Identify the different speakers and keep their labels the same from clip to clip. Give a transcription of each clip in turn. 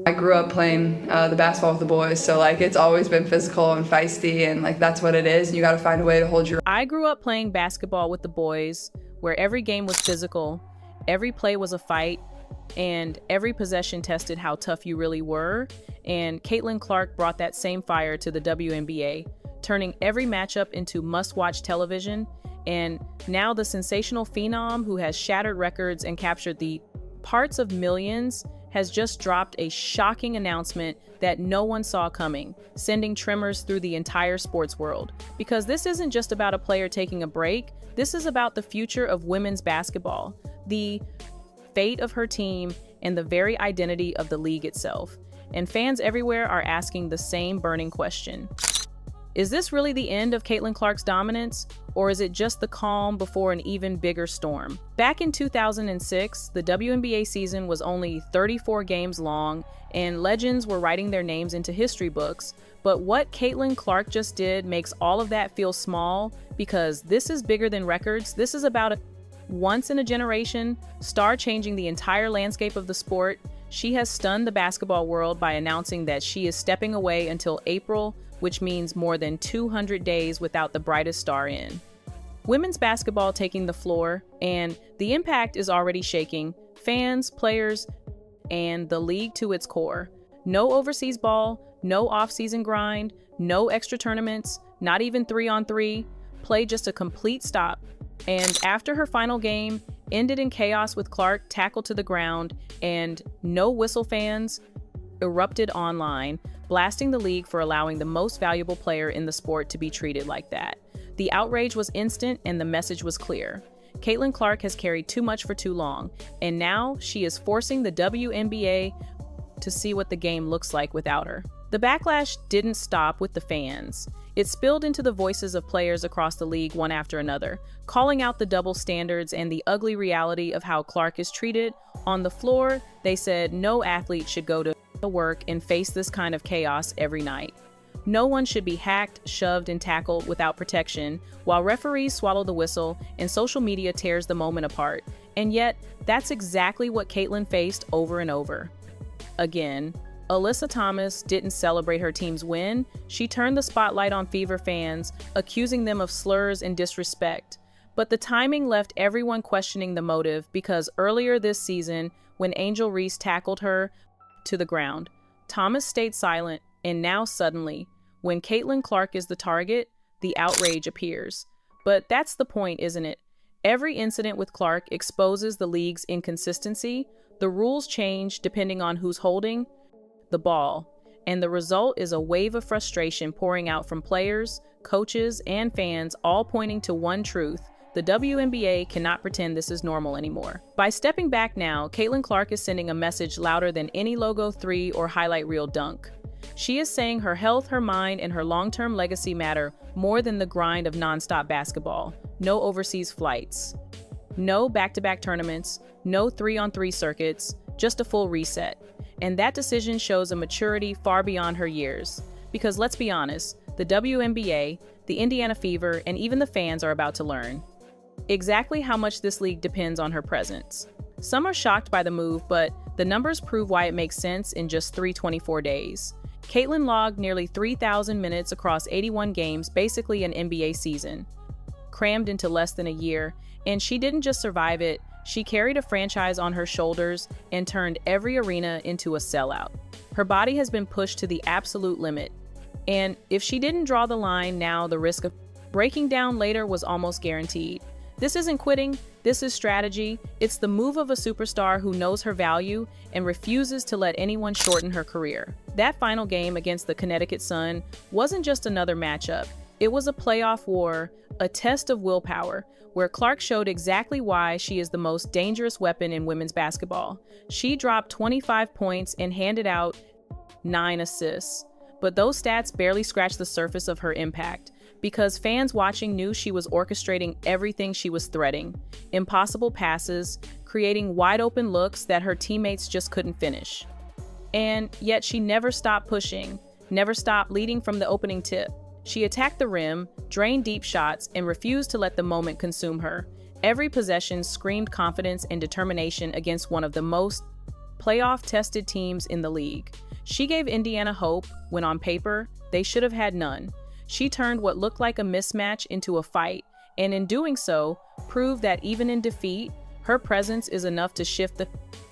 Speaker 1: I grew up playing the basketball with the boys, so like it's always been physical and feisty, and like that's what it is. And you got to find a way to hold your.
Speaker 2: I grew up playing basketball with the boys, where every game was physical, every play was a fight, and every possession tested how tough you really were. And Caitlin Clark brought that same fire to the WNBA, turning every matchup into must-watch television. And now the sensational phenom who has shattered records and captured the hearts of millions has just dropped a shocking announcement that no one saw coming, sending tremors through the entire sports world. Because this isn't just about a player taking a break, this is about the future of women's basketball, the fate of her team, and the very identity of the league itself. And fans everywhere are asking the same burning question. Is this really the end of Caitlin Clark's dominance, or is it just the calm before an even bigger storm? Back in 2006, the WNBA season was only 34 games long, and legends were writing their names into history books. But what Caitlin Clark just did makes all of that feel small, because this is bigger than records. This is about a once-in-a-generation star changing the entire landscape of the sport. She has stunned the basketball world by announcing that she is stepping away until April, which means more than 200 days without the brightest star in. Women's basketball taking the floor, and the impact is already shaking fans, players, and the league to its core. No overseas ball, no off-season grind, no extra tournaments, not even 3-on-3, play just a complete stop. And after her final game ended in chaos with Clark tackled to the ground and no whistle fans erupted online, blasting the league for allowing the most valuable player in the sport to be treated like that. The outrage was instant and the message was clear. Caitlin Clark has carried too much for too long, and now she is forcing the WNBA to see what the game looks like without her. The backlash didn't stop with the fans. It spilled into the voices of players across the league one after another, calling out the double standards and the ugly reality of how Clark is treated. On the floor, they said no athlete should go to work and face this kind of chaos every night. No one should be hacked, shoved, and tackled without protection, while referees swallow the whistle and social media tears the moment apart. And yet, that's exactly what Caitlin faced over and over again. Alyssa Thomas didn't celebrate her team's win. She turned the spotlight on Fever fans, accusing them of slurs and disrespect. But the timing left everyone questioning the motive, because earlier this season, when Angel Reese tackled her to the ground, Thomas stayed silent, and now suddenly, when Caitlin Clark is the target, the outrage appears. But that's the point, isn't it? Every incident with Clark exposes the league's inconsistency. The rules change depending on who's holding the ball, and the result is a wave of frustration pouring out from players, coaches, and fans, all pointing to one truth: the WNBA cannot pretend this is normal anymore. By stepping back now, Caitlin Clark is sending a message louder than any logo 3 or highlight reel dunk. She is saying her health, her mind, and her long-term legacy matter more than the grind of nonstop basketball. No overseas flights, no back-to-back tournaments, no 3-on-3 circuits, just a full reset. And that decision shows a maturity far beyond her years. Because let's be honest, the WNBA, the Indiana Fever, and even the fans are about to learn exactly how much this league depends on her presence. Some are shocked by the move, but the numbers prove why it makes sense in just 324 days. Caitlin logged nearly 3,000 minutes across 81 games, basically an NBA season, crammed into less than a year, and she didn't just survive it, she carried a franchise on her shoulders and turned every arena into a sellout. Her body has been pushed to the absolute limit, and if she didn't draw the line now, the risk of breaking down later was almost guaranteed. This isn't quitting, this is strategy. It's the move of a superstar who knows her value and refuses to let anyone shorten her career. That final game against the Connecticut Sun wasn't just another matchup. It was a playoff war, a test of willpower, where Clark showed exactly why she is the most dangerous weapon in women's basketball. She dropped 25 points and handed out 9 assists. But those stats barely scratched the surface of her impact, because fans watching knew she was orchestrating everything she was threading. Impossible passes, creating wide-open looks that her teammates just couldn't finish. And yet she never stopped pushing, never stopped leading from the opening tip. She attacked the rim, drained deep shots, and refused to let the moment consume her. Every possession screamed confidence and determination against one of the most playoff-tested teams in the league. She gave Indiana hope when on paper, they should have had none. She turned what looked like a mismatch into a fight, and in doing so, proved that even in defeat, her presence is enough to shift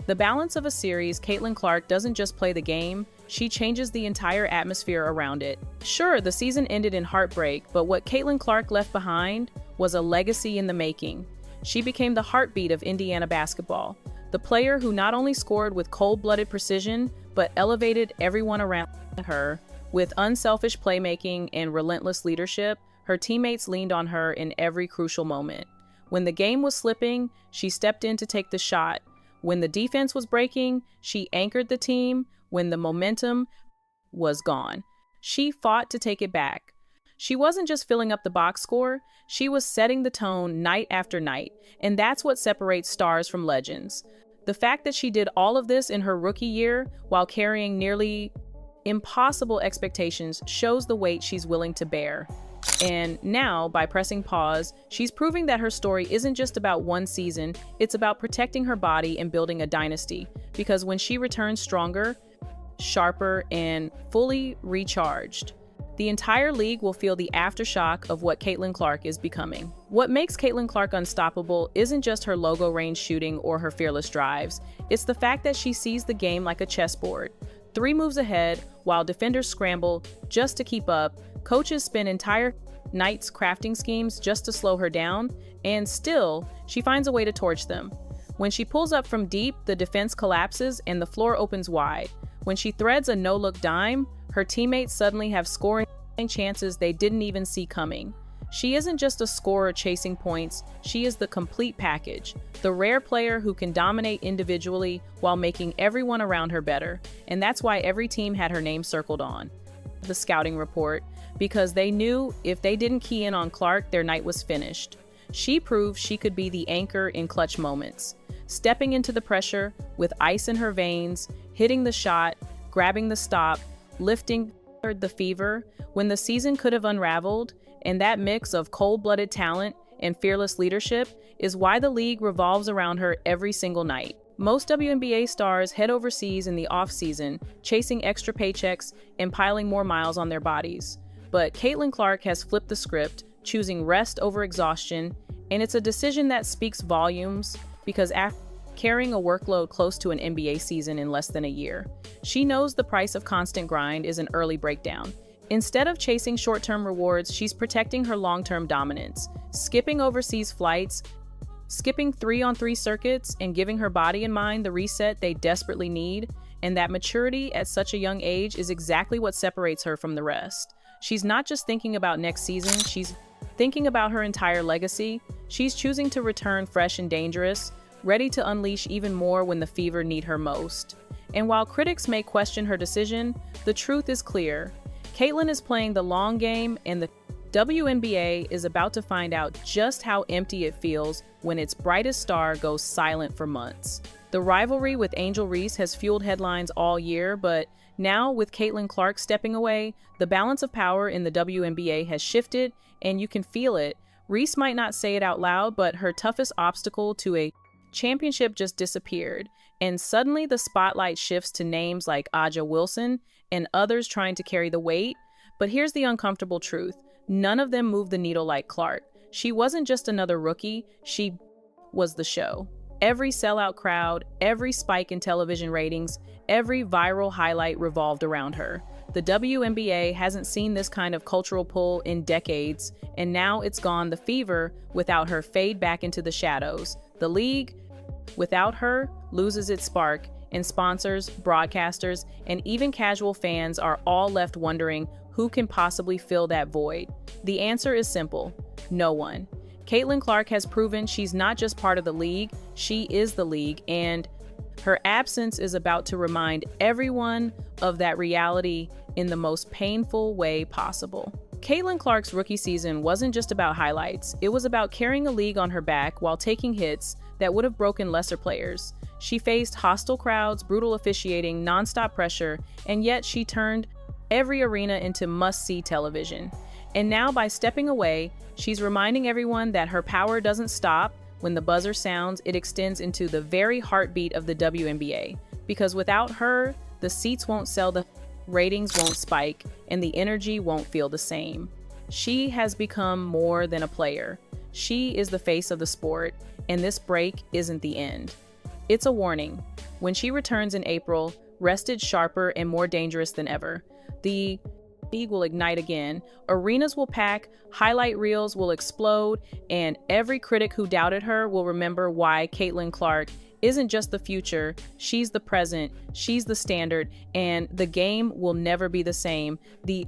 Speaker 2: the balance of a series. Caitlin Clark doesn't just play the game, she changes the entire atmosphere around it. Sure, the season ended in heartbreak, but what Caitlin Clark left behind was a legacy in the making. She became the heartbeat of Indiana basketball, the player who not only scored with cold-blooded precision, but elevated everyone around her. With unselfish playmaking and relentless leadership, her teammates leaned on her in every crucial moment. When the game was slipping, she stepped in to take the shot. When the defense was breaking, she anchored the team. When the momentum was gone, she fought to take it back. She wasn't just filling up the box score, she was setting the tone night after night, and that's what separates stars from legends. The fact that she did all of this in her rookie year while carrying nearly impossible expectations shows the weight she's willing to bear. And now, by pressing pause, she's proving that her story isn't just about one season, it's about protecting her body and building a dynasty. Because when she returns stronger, sharper, and fully recharged, the entire league will feel the aftershock of what Caitlin Clark is becoming. What makes Caitlin Clark unstoppable isn't just her logo range shooting or her fearless drives. It's the fact that she sees the game like a chessboard. 3 moves ahead, while defenders scramble just to keep up, coaches spend entire nights crafting schemes just to slow her down, and still, she finds a way to torch them. When she pulls up from deep, the defense collapses and the floor opens wide. When she threads a no-look dime, her teammates suddenly have scoring chances they didn't even see coming. She isn't just a scorer chasing points, she is the complete package, the rare player who can dominate individually while making everyone around her better. And that's why every team had her name circled on the scouting report, because they knew if they didn't key in on Clark, their night was finished. She proved she could be the anchor in clutch moments, stepping into the pressure with ice in her veins, hitting the shot, grabbing the stop, lifting the fever when the season could have unraveled. And that mix of cold-blooded talent and fearless leadership is why the league revolves around her every single night. Most WNBA stars head overseas in the off-season, chasing extra paychecks and piling more miles on their bodies. But Caitlin Clark has flipped the script, choosing rest over exhaustion, and it's a decision that speaks volumes because after carrying a workload close to an NBA season in less than a year, she knows the price of constant grind is an early breakdown. Instead of chasing short-term rewards, she's protecting her long-term dominance, skipping overseas flights, skipping 3-on-3 circuits, and giving her body and mind the reset they desperately need. And that maturity at such a young age is exactly what separates her from the rest. She's not just thinking about next season, she's thinking about her entire legacy. She's choosing to return fresh and dangerous, ready to unleash even more when the fever need her most. And while critics may question her decision, the truth is clear. Caitlin is playing the long game, and the WNBA is about to find out just how empty it feels when its brightest star goes silent for months. The rivalry with Angel Reese has fueled headlines all year, but now with Caitlin Clark stepping away, the balance of power in the WNBA has shifted, and you can feel it. Reese might not say it out loud, but her toughest obstacle to a championship just disappeared, and suddenly the spotlight shifts to names like Aja Wilson and others trying to carry the weight. But here's the uncomfortable truth. None of them moved the needle like Clark. She wasn't just another rookie, she was the show. Every sellout crowd, every spike in television ratings, every viral highlight revolved around her. The WNBA hasn't seen this kind of cultural pull in decades, and now it's gone the fever without her fade back into the shadows. The league, without her, loses its spark, and sponsors, broadcasters, and even casual fans are all left wondering who can possibly fill that void. The answer is simple: no one. Caitlin Clark has proven she's not just part of the league, she is the league, and her absence is about to remind everyone of that reality in the most painful way possible. Caitlin Clark's rookie season wasn't just about highlights, it was about carrying a league on her back while taking hits that would have broken lesser players. She faced hostile crowds, brutal officiating, nonstop pressure, and yet she turned every arena into must-see television. And now, by stepping away, she's reminding everyone that her power doesn't stop when the buzzer sounds, it extends into the very heartbeat of the WNBA. because without her, the seats won't sell, the ratings won't spike, and the energy won't feel the same. She has become more than a player. She is the face of the sport, and this break isn't the end. It's a warning. When she returns in April, rested, sharper, and more dangerous than ever, the league will ignite again. Arenas will pack, highlight reels will explode, and every critic who doubted her will remember why Caitlin Clark isn't just the future, she's the present, she's the standard, and the game will never be the same. The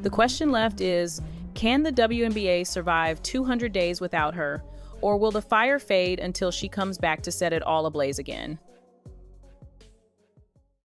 Speaker 2: question left is, can the WNBA survive 200 days without her, or will the fire fade until she comes back to set it all ablaze again?